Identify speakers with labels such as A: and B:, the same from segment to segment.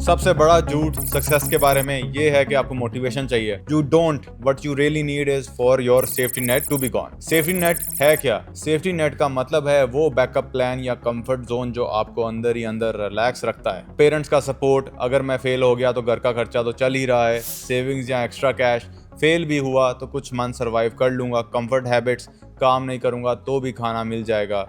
A: सबसे बड़ा झूठ सक्सेस के बारे में ये है कि आपको मोटिवेशन चाहिए। You don't, what you really need is for your safety net to be gone. Safety net है क्या? सेफ्टी नेट का मतलब है वो बैकअप प्लान या कंफर्ट जोन जो आपको अंदर ही अंदर रिलैक्स रखता है। पेरेंट्स का सपोर्ट, अगर मैं फेल हो गया तो घर का खर्चा तो चल ही रहा है। सेविंग्स या एक्स्ट्रा कैश, फेल भी हुआ तो कुछ मंथ सर्वाइव कर लूंगा। कंफर्ट हैबिट्स, काम नहीं करूंगा तो भी खाना मिल जाएगा,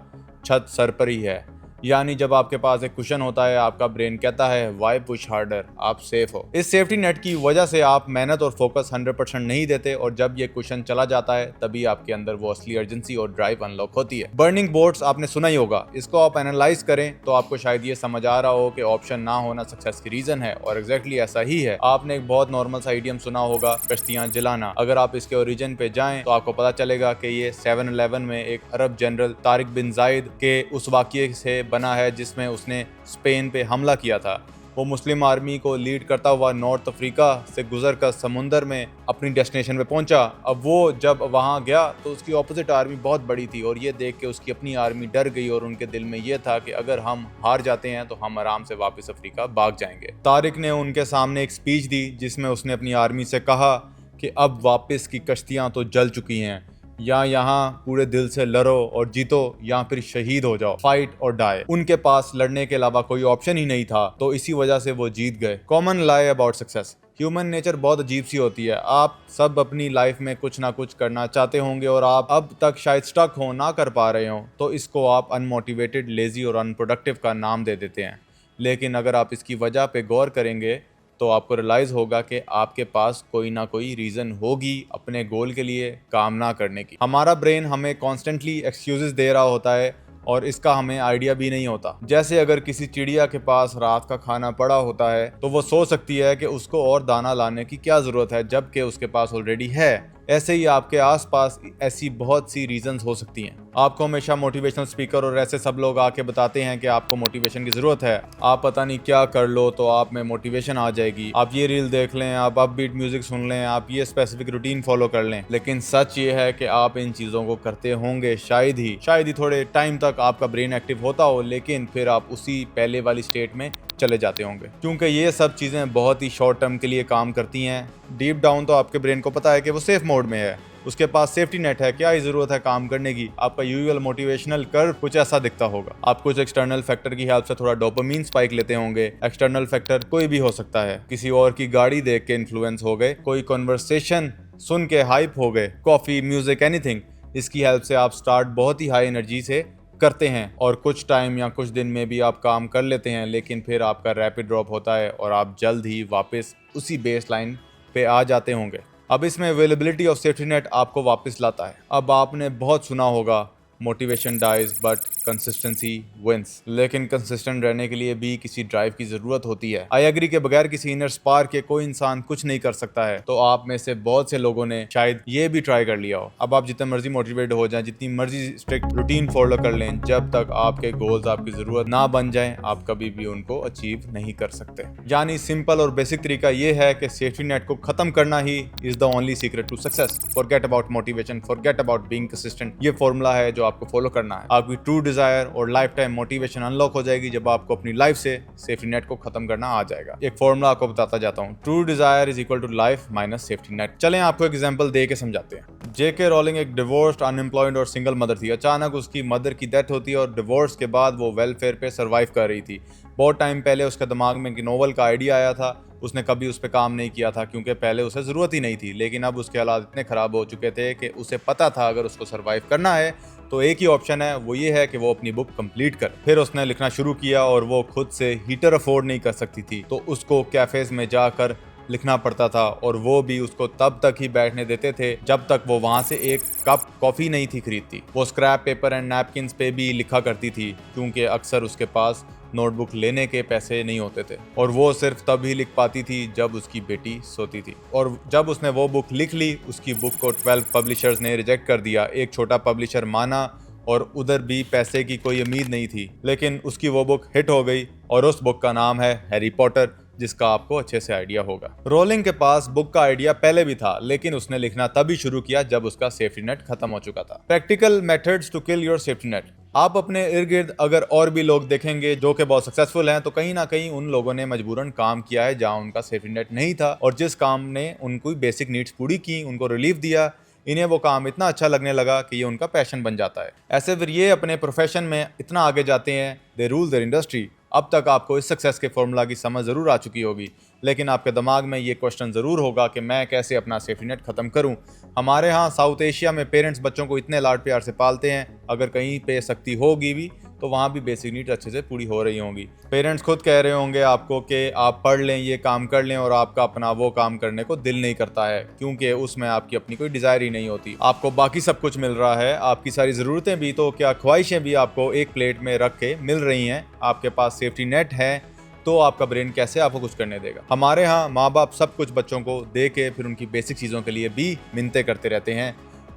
A: छत सर पर ही है। यानी जब आपके पास एक कुशन होता है, आपका ब्रेन कहता है व्हाई पुश हार्डर, आप सेफ हो। इस सेफ्टी नेट की वजह से आप मेहनत और फोकस 100% नहीं देते, और जब ये कुशन चला जाता है तभी आपके अंदर वो असली अर्जेंसी और ड्राइव अनलॉक होती है। बर्निंग बोट्स आपने सुना ही होगा, इसको आप एनालाइज करें तो आपको शायद ये समझ आ रहा हो कि ऑप्शन ना होना सक्सेस की रीजन है, और एग्जैक्टली ऐसा ही है। आपने एक बहुत नॉर्मल सा आइडियम सुना होगा, कश्तियां जलाना। अगर आप इसके ओरिजिन पे जाएं तो आपको पता चलेगा कि ये 7/11 में एक अरब जनरल तारिक बिन जायद के उस वाक़ये से बना है जिसमें उसने स्पेन पे हमला किया था। वो मुस्लिम आर्मी को लीड करता हुआ नॉर्थ अफ्रीका से गुजर कर समुंदर में अपनी डेस्टिनेशन पे पहुंचा। अब वो जब वहां गया तो उसकी ऑपोजिट आर्मी बहुत बड़ी थी, और ये देख के उसकी अपनी आर्मी डर गई, और उनके दिल में ये था कि अगर हम हार जाते हैं तो हम आराम से वापस अफ्रीका भाग जाएंगे। तारिक ने उनके सामने एक स्पीच दी जिसमें उसने अपनी आर्मी से कहा कि अब वापस की कश्तियां तो जल चुकी हैं, या यहाँ पूरे दिल से लड़ो और जीतो, या फिर शहीद हो जाओ, फाइट और डाई। उनके पास लड़ने के अलावा कोई ऑप्शन ही नहीं था, तो इसी वजह से वो जीत गए। Common lie about success, human nature बहुत अजीब सी होती है। आप सब अपनी लाइफ में कुछ ना कुछ करना चाहते होंगे और आप अब तक शायद स्टक हो, ना कर पा रहे हो, तो इसको आप अनमोटिवेटेड, लेजी और अनप्रोडक्टिव का नाम दे देते हैं। लेकिन अगर आप इसकी वजह पे गौर करेंगे तो आपको रियलाइज़ होगा कि आपके पास कोई ना कोई रीज़न होगी अपने गोल के लिए काम ना करने की। हमारा ब्रेन हमें कॉन्स्टेंटली एक्सक्यूजेस दे रहा होता है, और इसका हमें आइडिया भी नहीं होता। जैसे अगर किसी चिड़िया के पास रात का खाना पड़ा होता है तो वो सोच सकती है कि उसको और दाना लाने की क्या ज़रूरत है, जबकि उसके पास ऑलरेडी है। ऐसे ही आपके आसपास ऐसी बहुत सी रीजंस हो सकती हैं। आपको हमेशा मोटिवेशनल स्पीकर और ऐसे सब लोग आके बताते हैं कि आपको मोटिवेशन की ज़रूरत है, आप पता नहीं क्या कर लो तो आप में मोटिवेशन आ जाएगी, आप ये रील देख लें, आप अपबीट म्यूजिक सुन लें, आप ये स्पेसिफिक रूटीन फॉलो कर लें। लेकिन सच ये है कि आप इन चीज़ों को करते होंगे, शायद ही थोड़े टाइम तक आपका ब्रेन एक्टिव होता हो, लेकिन फिर आप उसी पहले वाली स्टेट में चले जाते होंगे, क्योंकि ये सब चीज़ें बहुत ही शॉर्ट टर्म के लिए काम करती हैं। डीप डाउन तो आपके ब्रेन को पता है कि वो सेफ मोड में है, उसके पास सेफ्टी नेट है, क्या ही ज़रूरत है काम करने की। आपका यूजुअल मोटिवेशनल कर्व कुछ ऐसा दिखता होगा। आप कुछ एक्सटर्नल फैक्टर की हेल्प से थोड़ा डोपामिन स्पाइक लेते होंगे। एक्सटर्नल फैक्टर कोई भी हो सकता है, किसी और की गाड़ी देख के इन्फ्लुएंस हो गए, कोई कॉन्वर्सेशन सुन के हाइप हो गए, कॉफ़ी, म्यूजिक, एनीथिंग। इसकी हेल्प से आप स्टार्ट बहुत ही हाई एनर्जी से करते हैं, और कुछ टाइम या कुछ दिन में भी आप काम कर लेते हैं, लेकिन फिर आपका रैपिड ड्रॉप होता है और आप जल्द ही वापस उसी बेस लाइन पे आ जाते होंगे। अब इसमें अवेलेबिलिटी ऑफ सेफ्टी नेट आपको वापस लाता है। अब आपने बहुत सुना होगा, motivation dies but consistency wins. लेकिन कंसिस्टेंट रहने के लिए भी किसी ड्राइव की जरूरत होती है। आई एग्री के बगैर किसी इनर स्पार्क के कोई इंसान कुछ नहीं कर सकता है। तो आप में से बहुत से लोगों ने शायद ये भी ट्राई कर लिया हो। अब आप जितना मर्जी मोटिवेट हो जाएं, जितनी मर्जी स्ट्रिक्ट रूटीन फॉलो कर लें, जब तक आपके गोल्स आपकी जरूरत ना बन जाएं, आप कभी भी उनको अचीव नहीं कर सकते। यानी सिंपल और बेसिक तरीका ये है कि सेफ्टी नेट को खत्म करना ही is the only secret to success. Forget about motivation, forget about being consistent. ये फॉर्मूला है जो आपको फॉलो करना है। आपकी ट्रू डिजायर और लाइफ टाइम मोटिवेशन अनलॉक हो जाएगी जब आपको अपनी लाइफ से सेफ्टी नेट को खत्म करना आ जाएगा। एक फॉर्मूला आपको बताता जाता हूँ, true desire is equal to life minus safety net. चलें आपको एक एग्जांपल दे के समझाते हैं। जेके रोलिंग एक डिवोर्स्ड, अनएम्प्लॉयड और सिंगल मदर थी। अचानक उसकी मदर की डेथ होती है और डिवोर्स के बाद वो वेलफेयर पे सर्वाइव कर रही थी। बहुत टाइम पहले उसके दिमाग में एक नोवेल का आइडिया आया था। उसने कभी उस पर काम नहीं किया था क्योंकि पहले उसे ज़रूरत ही नहीं थी, लेकिन अब उसके हालात इतने ख़राब हो चुके थे कि उसे पता था अगर उसको सर्वाइव करना है तो एक ही ऑप्शन है, वो ये है कि वो अपनी बुक कंप्लीट करे। फिर उसने लिखना शुरू किया, और वो खुद से हीटर अफोर्ड नहीं कर सकती थी, तो उसको कैफ़ेज़ में जाकर लिखना पड़ता था, और वो भी उसको तब तक ही बैठने देते थे जब तक वो वहाँ से एक कप कॉफ़ी नहीं थी खरीदती। वो स्क्रैप पेपर एंड नैपकिन्स पे भी लिखा करती थी, क्योंकि अक्सर उसके पास नोटबुक लेने के पैसे नहीं होते थे, और वो सिर्फ तब ही लिख पाती थी जब उसकी बेटी सोती थी। और जब उसने वो बुक लिख ली, उसकी बुक को 12 पब्लिशर्स ने रिजेक्ट कर दिया। एक छोटा पब्लिशर माना, और उधर भी पैसे की कोई उम्मीद नहीं थी, लेकिन उसकी वो बुक हिट हो गई, और उस बुक का नाम है हैरी पॉटर, जिसका आपको अच्छे से आइडिया होगा। रोलिंग के पास बुक का आइडिया पहले भी था, लेकिन उसने लिखना तभी शुरू किया जब उसका सेफ्टी नेट खत्म हो चुका था। Practical methods to kill your safety net. आप अपने इर्द गिर्द अगर और भी लोग देखेंगे जो कि बहुत सक्सेसफुल हैं, तो कहीं ना कहीं उन लोगों ने मजबूरन काम किया है जहां उनका सेफ्टी नेट नहीं था, और जिस काम ने उनको बेसिक नीड्स पूरी की, उनको रिलीफ दिया, इन्हें वो काम इतना अच्छा लगने लगा कि ये उनका पैशन बन जाता है। ऐसे फिर ये अपने प्रोफेशन में इतना आगे जाते हैं, दे रूल देयर इंडस्ट्री। अब तक आपको इस सक्सेस के फॉर्मूला की समझ ज़रूर आ चुकी होगी, लेकिन आपके दिमाग में ये क्वेश्चन ज़रूर होगा कि मैं कैसे अपना सेफ्टी नेट ख़त्म करूं। हमारे यहाँ साउथ एशिया में पेरेंट्स बच्चों को इतने लाड प्यार से पालते हैं, अगर कहीं पे सख्ती होगी भी तो वहाँ भी बेसिक नीड्स अच्छे से पूरी हो रही होंगी। पेरेंट्स खुद कह रहे होंगे आपको कि आप पढ़ लें, ये काम कर लें, और आपका अपना वो काम करने को दिल नहीं करता है, क्योंकि उसमें आपकी अपनी कोई डिज़ायर ही नहीं होती। आपको बाकी सब कुछ मिल रहा है, आपकी सारी ज़रूरतें भी, तो क्या ख्वाहिशें भी आपको एक प्लेट में रख के मिल रही हैं। आपके पास सेफ्टी नेट है, तो आपका ब्रेन कैसे आपको कुछ करने देगा। हमारे यहाँ माँ बाप सब कुछ बच्चों को दे के फिर उनकी बेसिक चीज़ों के लिए भी मिन्नतें करते रहते हैं,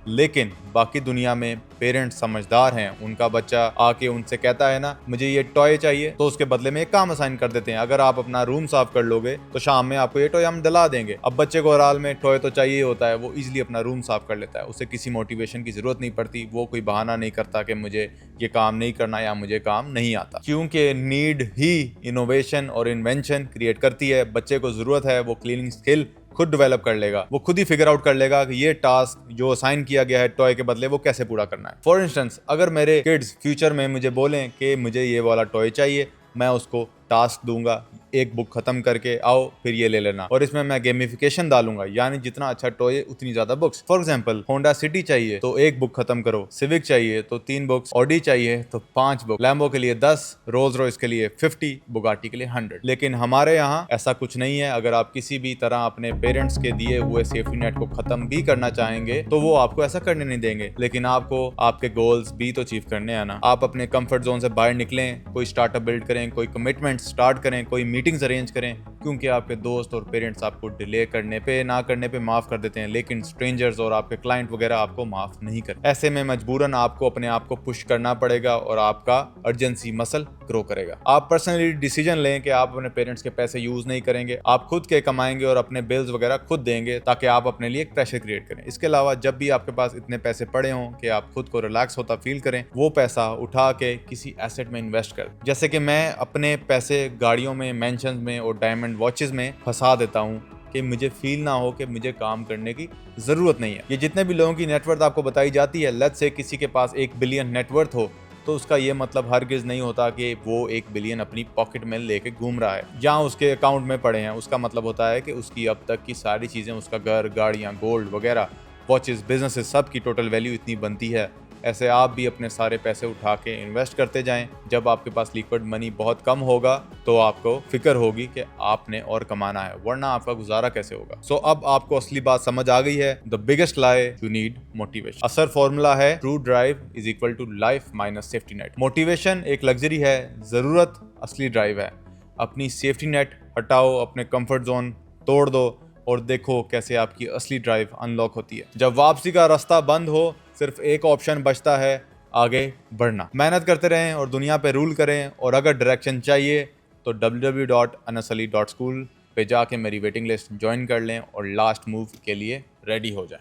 A: लेकिन बाकी दुनिया में पेरेंट्स समझदार हैं। उनका बच्चा आके उनसे कहता है ना मुझे ये टॉय चाहिए, तो उसके बदले में एक काम असाइन कर देते हैं, अगर आप अपना रूम साफ कर लोगे तो शाम में आपको ये टॉय हम दिला देंगे। अब बच्चे को ओवरऑल में टॉय तो चाहिए होता है, वो इजीली अपना रूम साफ कर लेता है, उसे किसी मोटिवेशन की जरूरत नहीं पड़ती, वो कोई बहाना नहीं करता कि मुझे ये काम नहीं करना या मुझे काम नहीं आता, क्योंकि नीड ही इनोवेशन और इन्वेंशन क्रिएट करती है। बच्चे को जरूरत है वो क्लीनिंग स्किल खुद डेवलप कर लेगा, वो खुद ही फिगर आउट कर लेगा कि ये टास्क जो असाइन किया गया है टॉय के बदले वो कैसे पूरा करना है। फॉर इंस्टेंस, अगर मेरे किड्स फ्यूचर में मुझे बोलें कि मुझे ये वाला टॉय चाहिए, मैं उसको टास्क दूंगा, एक बुक खत्म करके आओ फिर ये ले लेना, और इसमें मैं गेमिफिकेशन डालूंगा, यानी जितना अच्छा टॉय उतनी ज्यादा books. For example, Honda city चाहिए तो एक बुक खत्म करो, सिविक चाहिए तो 3 बुक्स, ऑडी चाहिए तो 5 बुक, लैम्बो के लिए 10, रोल्स रॉयस के लिए 50, बुगाटी के लिए 100। लेकिन हमारे यहाँ ऐसा कुछ नहीं है। अगर आप किसी भी तरह अपने पेरेंट्स के दिए हुए सेफ्टी नेट को खत्म भी करना चाहेंगे तो वो आपको ऐसा करने नहीं देंगे, लेकिन आपको आपके गोल्स भी तो अचीव करने हैं ना। आप अपने कंफर्ट जोन से बाहर निकलें, कोई स्टार्टअप बिल्ड करें, कोई कमिटमेंट स्टार्ट करें, कोई मीटिंग्स अरेंज करें, क्योंकि आपके दोस्त और पेरेंट्स आपको डिले करने पे ना करने पे माफ कर देते हैं, लेकिन स्ट्रेंजर्स और आपके क्लाइंट वगैरह आपको माफ नहीं करते। ऐसे में मजबूरन आपको अपने आप को पुश करना पड़ेगा और आपका अर्जेंसी मसल ग्रो करेगा। आप पर्सनली डिसीजन लें कि आप अपने पेरेंट्स के पैसे यूज नहीं करेंगे, आप खुद के कमाएंगे और अपने बिल्स वगैरह खुद देंगे, ताकि आप अपने लिए एक प्रेशर क्रिएट करें। इसके अलावा जब भी आपके पास इतने पैसे पड़े हों कि आप खुद को रिलैक्स होता फील करें, वो पैसा उठा के किसी एसेट में इन्वेस्ट कर। जैसे कि मैं अपने पैसे गाड़ियों में, मेंशंस में और डायमंड वॉचेस में फंसा देता हूँ कि मुझे फील ना हो कि मुझे काम करने की जरूरत नहीं है। ये जितने भी लोगों की नेटवर्थ आपको बताई जाती है, लेट्स से किसी के पास 1 बिलियन नेटवर्थ हो, तो उसका ये मतलब हरगिज नहीं होता कि वो 1 बिलियन अपनी पॉकेट में लेके घूम रहा है या उसके अकाउंट में पड़े हैं। उसका मतलब होता है कि उसकी अब तक की सारी चीज़ें, उसका घर, गाड़ियाँ, गोल्ड वगैरह, वॉचेस, बिजनेसेस, सब की टोटल वैल्यू इतनी बनती है। ऐसे आप भी अपने सारे पैसे उठा के इन्वेस्ट करते जाएं। जब आपके पास लिक्विड मनी बहुत कम होगा तो आपको फिक्र होगी कि आपने और कमाना है, वरना आपका गुजारा कैसे होगा। सो अब आपको असली बात समझ आ गई है। The biggest lie, you need motivation. असर फॉर्मूला है true drive is equal to life minus safety net. Motivation एक लग्जरी है, जरूरत असली ड्राइव है। अपनी सेफ्टी नेट हटाओ, अपने कंफर्ट जोन तोड़ दो और देखो कैसे आपकी असली ड्राइव अनलॉक होती है। जब वापसी का रास्ता बंद हो, सिर्फ एक ऑप्शन बचता है, आगे बढ़ना। मेहनत करते रहें और दुनिया पे रूल करें। और अगर डायरेक्शन चाहिए तो www.anasali.school पे जाके मेरी वेटिंग लिस्ट ज्वाइन कर लें और लास्ट मूव के लिए रेडी हो जाएं।